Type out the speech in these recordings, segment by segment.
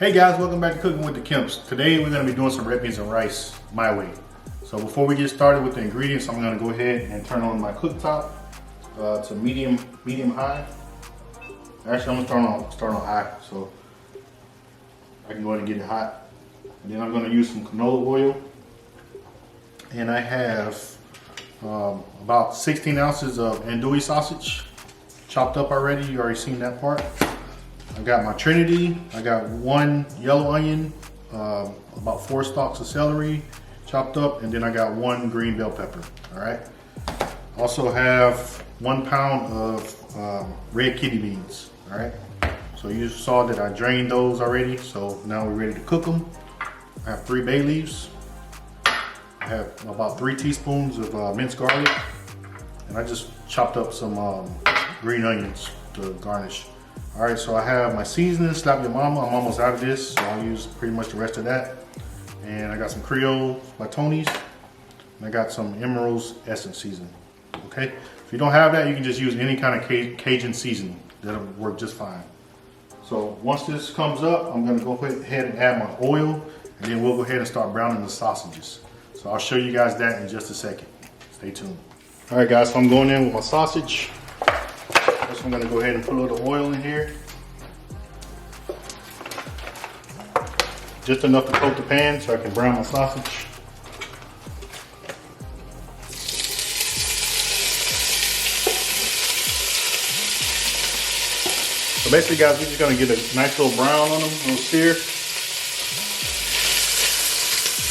Hey guys, welcome back to Cooking with the Kemps. Today we're going to be doing some red beans and rice my way. So before we get started with the ingredients, I'm going to go ahead and turn on my cooktop to medium high. Actually, I'm going to start on high so I can go ahead and get it hot. And then I'm going to use some canola oil. And I have about 16 ounces of Andouille sausage chopped up already. You already seen that part. I got my Trinity, I got one yellow onion, about 4 stalks of celery chopped up, and then I got one green bell pepper, all right? Also have 1 pound of red kidney beans, all right? So you saw that I drained those already, so now we're ready to cook them. I have 3 bay leaves. I have about 3 teaspoons of minced garlic, and I just chopped up some green onions to garnish. All right, so I have my seasoning, Slap Your Mama. I'm almost out of this, so I'll use pretty much the rest of that. And I got some Creole, my Tony's, and I got some Emeril's essence seasoning, okay? If you don't have that, you can just use any kind of Cajun seasoning. That'll work just fine. So once this comes up, I'm gonna go ahead and add my oil, and then we'll go ahead and start browning the sausages. So I'll show you guys that in just a second. Stay tuned. All right, guys, so I'm going in with my sausage. First, I'm gonna go ahead and put a little oil in here. Just enough to coat the pan so I can brown my sausage. So basically, guys, we're just gonna get a nice little brown on them, a little sear.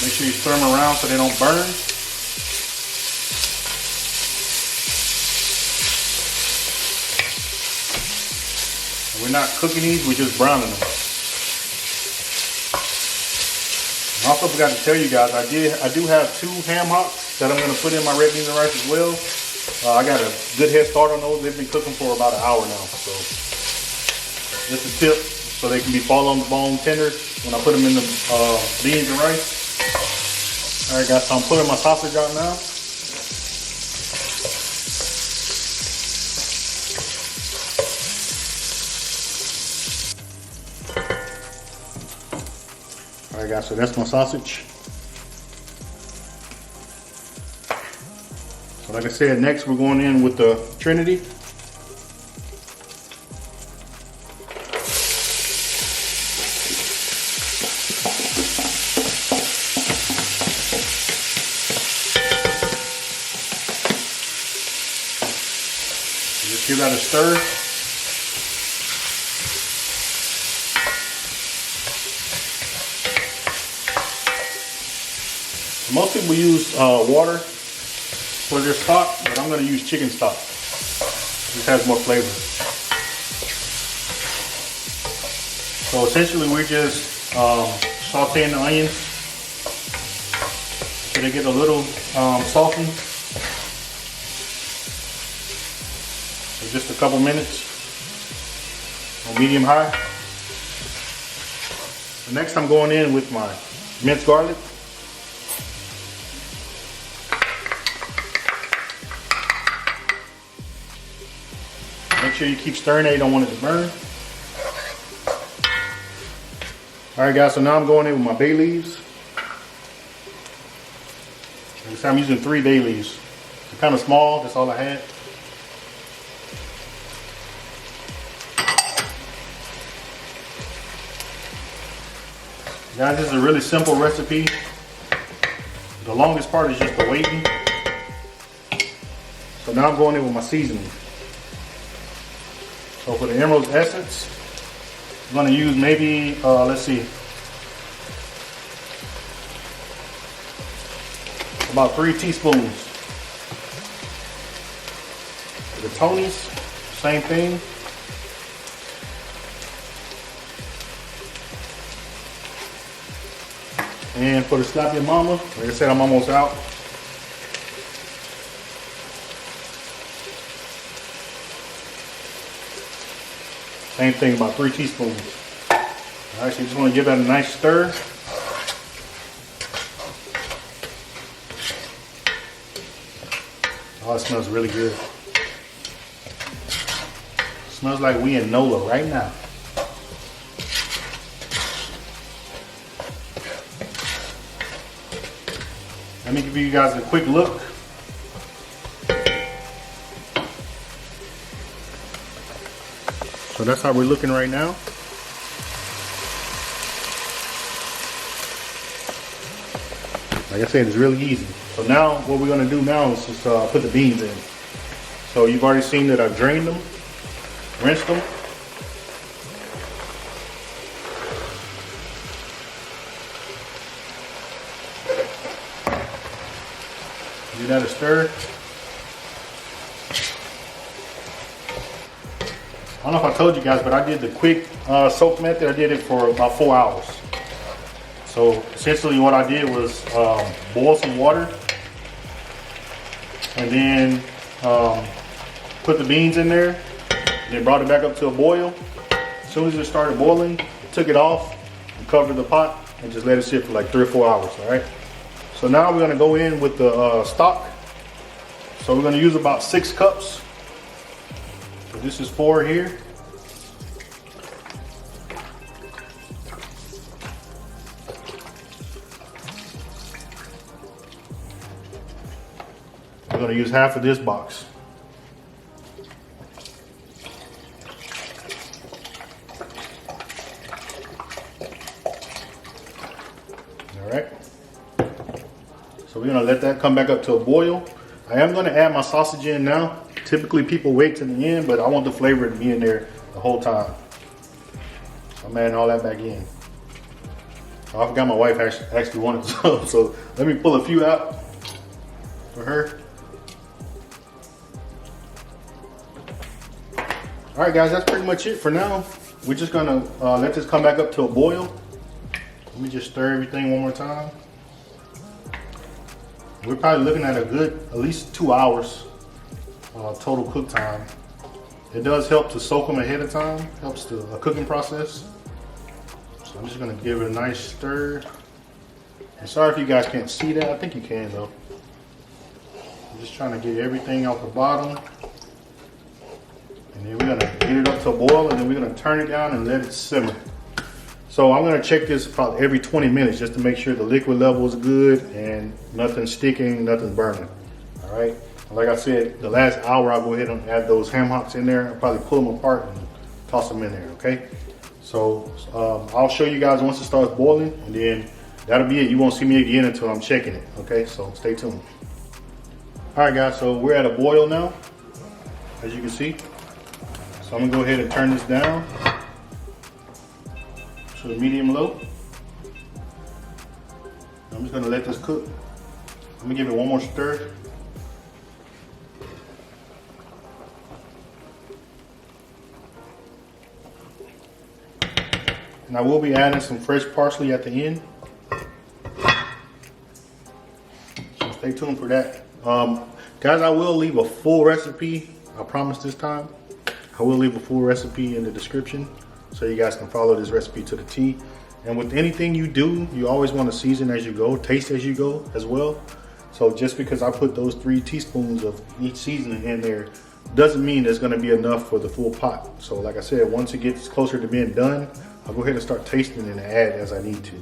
Make sure you stir them around so they don't burn. We're not cooking these, we're just browning them. I also forgot to tell you guys, I do have 2 ham hocks that I'm going to put in my red beans and rice as well. I got a good head start on those. They've been cooking for about an hour now. So just a tip so they can be fall on the bone tender when I put them in the beans and rice. All right, guys, so I'm putting my sausage out now. All right, guys, so that's my sausage. So like I said, next we're going in with the Trinity. Just give that a stir. Most people use water for their stock, but I'm going to use chicken stock. This has more flavor. So essentially we're just sauteing the onions so they get a little salty for just a couple minutes on medium high. So next I'm going in with my minced garlic. Make sure you keep stirring it, you don't want it to burn. All right, guys, so now I'm going in with my bay leaves. This time I'm using 3 bay leaves. They're kind of small, that's all I had. Guys, this is a really simple recipe. The longest part is just the waiting. So now I'm going in with my seasoning. So for the Emeril's essence, I'm going to use maybe, let's see, about 3 teaspoons. For the Tony's, same thing. And for the Slap Your Mama, like I said, I'm almost out. Same thing, about 3 teaspoons. All right, so you just want to give that a nice stir. Oh, it smells really good. Smells like we in NOLA right now. Let me give you guys a quick look. So that's how we're looking right now. Like I said, it's really easy. So now what we're gonna do now is just put the beans in. So you've already seen that I've drained them, rinsed them. Give that a stir. I don't know if I told you guys, but I did the quick soak method. I did it for about 4 hours. So essentially what I did was boil some water and then put the beans in there and then brought it back up to a boil. As soon as it started boiling, took it off and covered the pot and just let it sit for like 3 or 4 hours, all right? So now we're gonna go in with the stock. So we're gonna use about 6 cups. So this is 4 here. We're gonna use half of this box. All right. So we're gonna let that come back up to a boil. I am gonna add my sausage in now. Typically people wait to the end, but I want the flavor to be in there the whole time. I'm adding all that back in. Oh, I forgot my wife actually wanted some, so let me pull a few out for her. All right, guys, that's pretty much it for now. We're just gonna let this come back up to a boil. Let me just stir everything one more time. We're probably looking at a good, at least 2 hours total cook time. It does help to soak them ahead of time, helps the cooking process. So I'm just gonna give it a nice stir. And sorry if you guys can't see that, I think you can though. I'm just trying to get everything out the bottom. And then we're gonna get it up to a boil and then we're gonna turn it down and let it simmer. So I'm gonna check this probably every 20 minutes just to make sure the liquid level is good and nothing's sticking, nothing's burning. All right. Like I said, the last hour I'll go ahead and add those ham hocks in there. I'll probably pull them apart and toss them in there, okay? So I'll show you guys once it starts boiling and then that'll be it. You won't see me again until I'm checking it, okay? So stay tuned. All right, guys, so we're at a boil now, as you can see. So I'm gonna go ahead and turn this down to medium low. I'm just gonna let this cook. I'm gonna give it one more stir. And I will be adding some fresh parsley at the end. So stay tuned for that. Guys, I will leave a full recipe. I promise this time. I will leave a full recipe in the description so you guys can follow this recipe to the T. And with anything you do, you always want to season as you go, taste as you go as well. So just because I put those 3 teaspoons of each seasoning in there doesn't mean there's going to be enough for the full pot. So like I said, once it gets closer to being done, I'll go ahead and start tasting and add as I need to.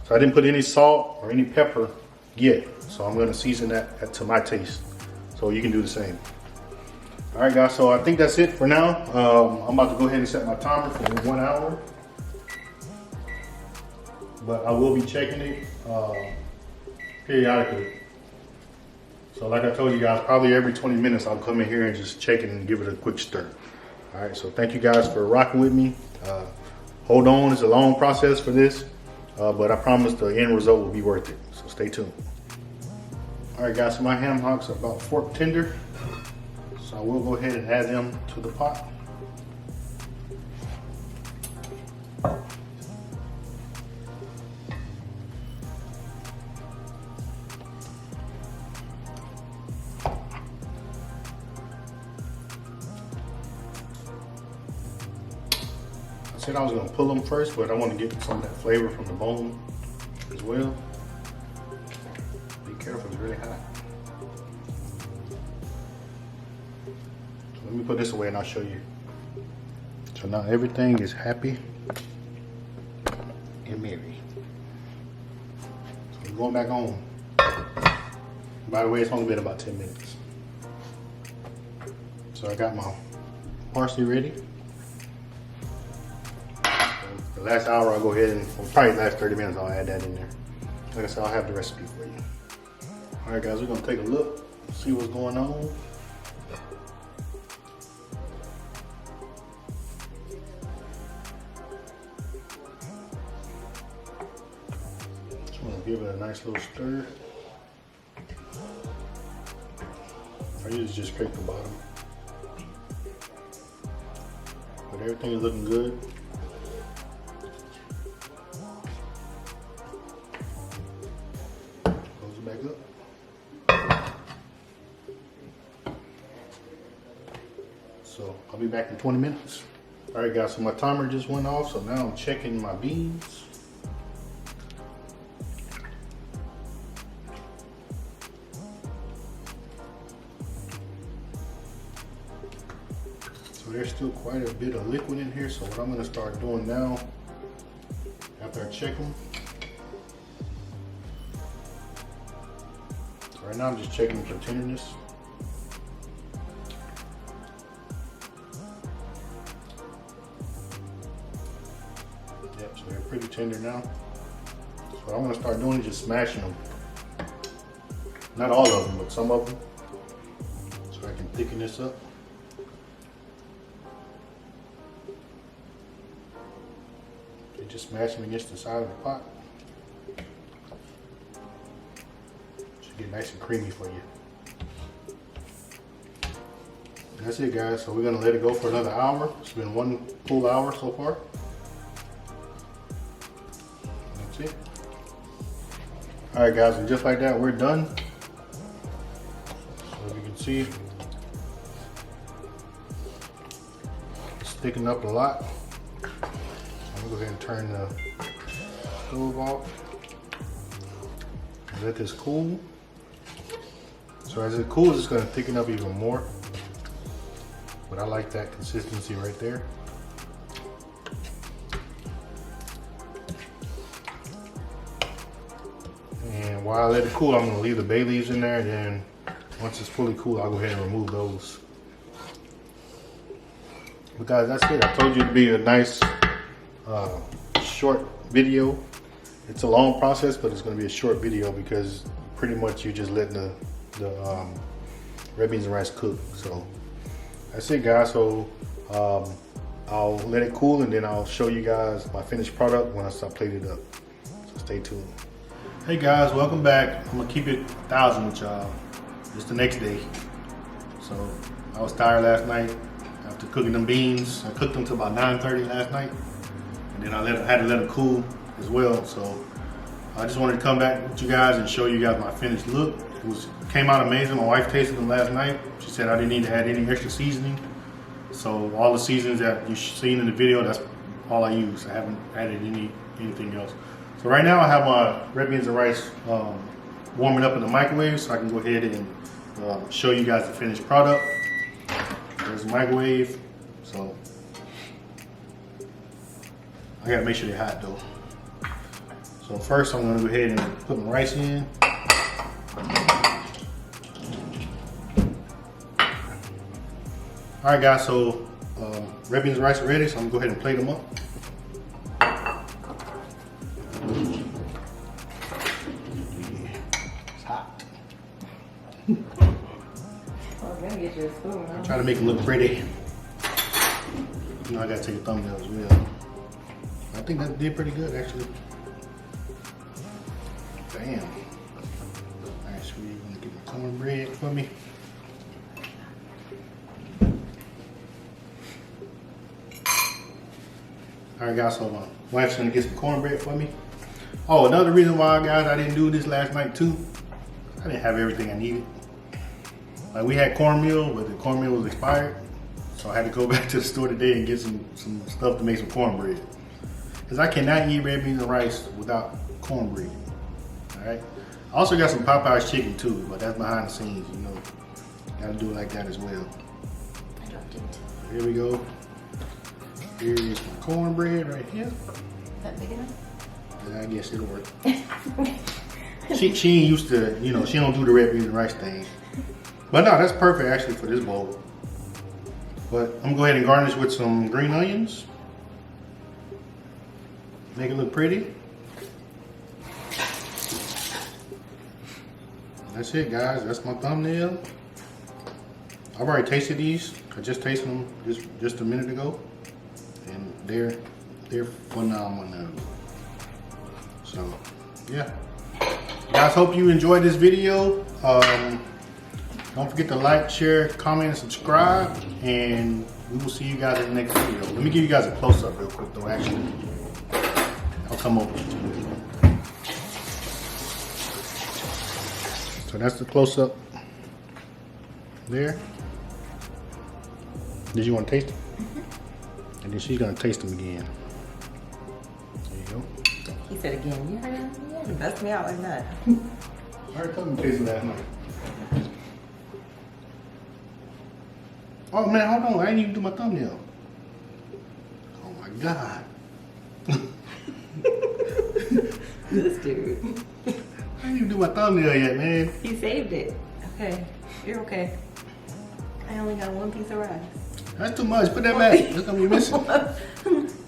So I didn't put any salt or any pepper yet. So I'm going to season that to my taste. So you can do the same. All right, guys, so I think that's it for now. I'm about to go ahead and set my timer for 1 hour. But I will be checking it periodically. So like I told you guys, probably every 20 minutes I'll come in here and just check it and give it a quick stir. All right, so thank you guys for rocking with me. Hold on, it's a long process for this, but I promise the end result will be worth it. So stay tuned. All right, guys, so my ham hocks are about fork tender. So I will go ahead and add them to the pot. I said I was going to pull them first, but I want to get some of that flavor from the bone as well. Be careful, it's really hot. So let me put this away and I'll show you. So now everything is happy and merry. So we're going back on. By the way, it's only been about 10 minutes. So I got my parsley ready. The last hour I'll go ahead and, well, probably the last 30 minutes I'll add that in there. Like I said, I'll have the recipe for you. All right guys, we're gonna take a look, see what's going on. Just wanna give it a nice little stir. I usually just scrape the bottom. But everything is looking good. Close it back up. So I'll be back in 20 minutes. All right guys, so my timer just went off, so now I'm checking my beans. So there's still quite a bit of liquid in here, so what I'm gonna start doing now, after I check them, so right now I'm just checking for tenderness. Yep, so they're pretty tender now. So what I'm gonna start doing is just smashing them. Not all of them, but some of them, so I can thicken this up. Just smash them against the side of the pot. Should get nice and creamy for you. And that's it guys, so we're gonna let it go for another hour. It's been 1 full hour so far. That's it. All right guys, and just like that, we're done. So you can see, it's thickened up a lot. Go ahead and turn the stove off. Let this cool. So as it cools, it's going to thicken up even more. But I like that consistency right there. And while I let it cool, I'm going to leave the bay leaves in there. And then once it's fully cool, I'll go ahead and remove those. But guys, that's it. I told you it'd be a nice short video. It's a long process, but it's going to be a short video because pretty much you're just letting the red beans and rice cook. So that's it guys. So I'll let it cool and then I'll show you guys my finished product when I start plating it up. So stay tuned. Hey guys, welcome back. I'm gonna keep it 1,000 with y'all. It's the next day. So I was tired last night after cooking them beans. I cooked them till about 9:30 last night. And then I had to let them cool as well. So I just wanted to come back with you guys and show you guys my finished look. It came out amazing. My wife tasted them last night. She said I didn't need to add any extra seasoning. So all the seasonings that you've seen in the video, that's all I use. I haven't added anything else. So right now I have my red beans and rice warming up in the microwave, so I can go ahead and show you guys the finished product. There's the microwave. So I gotta make sure they're hot though. So first I'm gonna go ahead and put my rice in. All right guys, so red beans and rice are ready, so I'm gonna go ahead and plate them up. It's hot. Well, let me get you a spoon. I'm trying to make it look pretty. You know, I gotta take a thumbnail as well. I think that did pretty good actually. Damn. Alright, so you're gonna get the cornbread for me. Alright guys, so my wife's gonna get some cornbread for me. Oh, another reason why guys I didn't do this last night too, I didn't have everything I needed. Like we had cornmeal, but the cornmeal was expired. So I had to go back to the store today and get some stuff to make some cornbread. Because I cannot eat red beans and rice without cornbread. Alright. I also got some Popeye's chicken too, but that's behind the scenes, you know. Gotta do it like that as well. I dropped it. Here we go. Here is my cornbread right here. Is that big enough? And I guess it'll work. She ain't used to, you know, she don't do the red beans and rice thing. But no, that's perfect actually for this bowl. But I'm gonna go ahead and garnish with some green onions. Make it look pretty. That's it, guys. That's my thumbnail. I've already tasted these. I just tasted them just a minute ago, and they're phenomenal. So, yeah. Guys, hope you enjoyed this video. Don't forget to like, share, comment, and subscribe, and we will see you guys in the next video. Let me give you guys a close-up real quick, though. Actually, I'll come over. So that's the close-up there. Did you want to taste them? Mm-hmm. And then she's gonna taste them again. There you go. He said again, you heard him? Yeah, bust me out like that. I already told him to taste it last night. Oh man, hold on, I didn't even do my thumbnail. Oh my God. This dude. I didn't even do my thumbnail yet, man. He saved it. Okay, you're okay. I only got one piece of rice. That's too much, put that back. That's gonna be missing.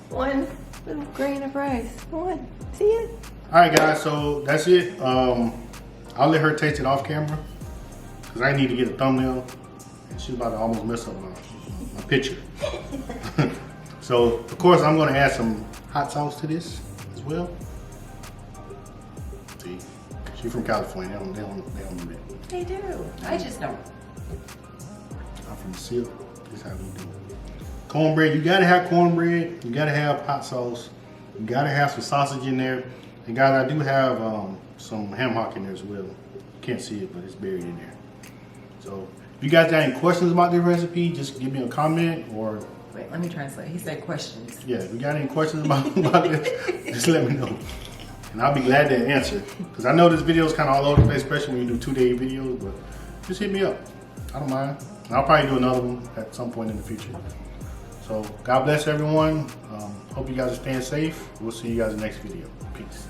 One little grain of rice. One, see it? All right, guys, so that's it. I'll let her taste it off camera because I need to get a thumbnail, and she's about to almost mess up my picture. So, of course, I'm gonna add some hot sauce to this as well. See, she's from California. They don't do that. They do. I just don't. I'm from the Silk. This is how we do it. Cornbread, you gotta have cornbread. You gotta have hot sauce. You gotta have some sausage in there. And guys, I do have some ham hock in there as well. You can't see it, but it's buried in there. So, if you guys got any questions about this recipe, just give me a comment or... Wait, let me translate. He said questions. Yeah, if you got any questions about this, just let me know. And I'll be glad to answer. Because I know this video is kind of all over the place, especially when you do 2-day videos, but just hit me up. I don't mind. And I'll probably do another one at some point in the future. So, God bless everyone. Hope you guys are staying safe. We'll see you guys in the next video. Peace.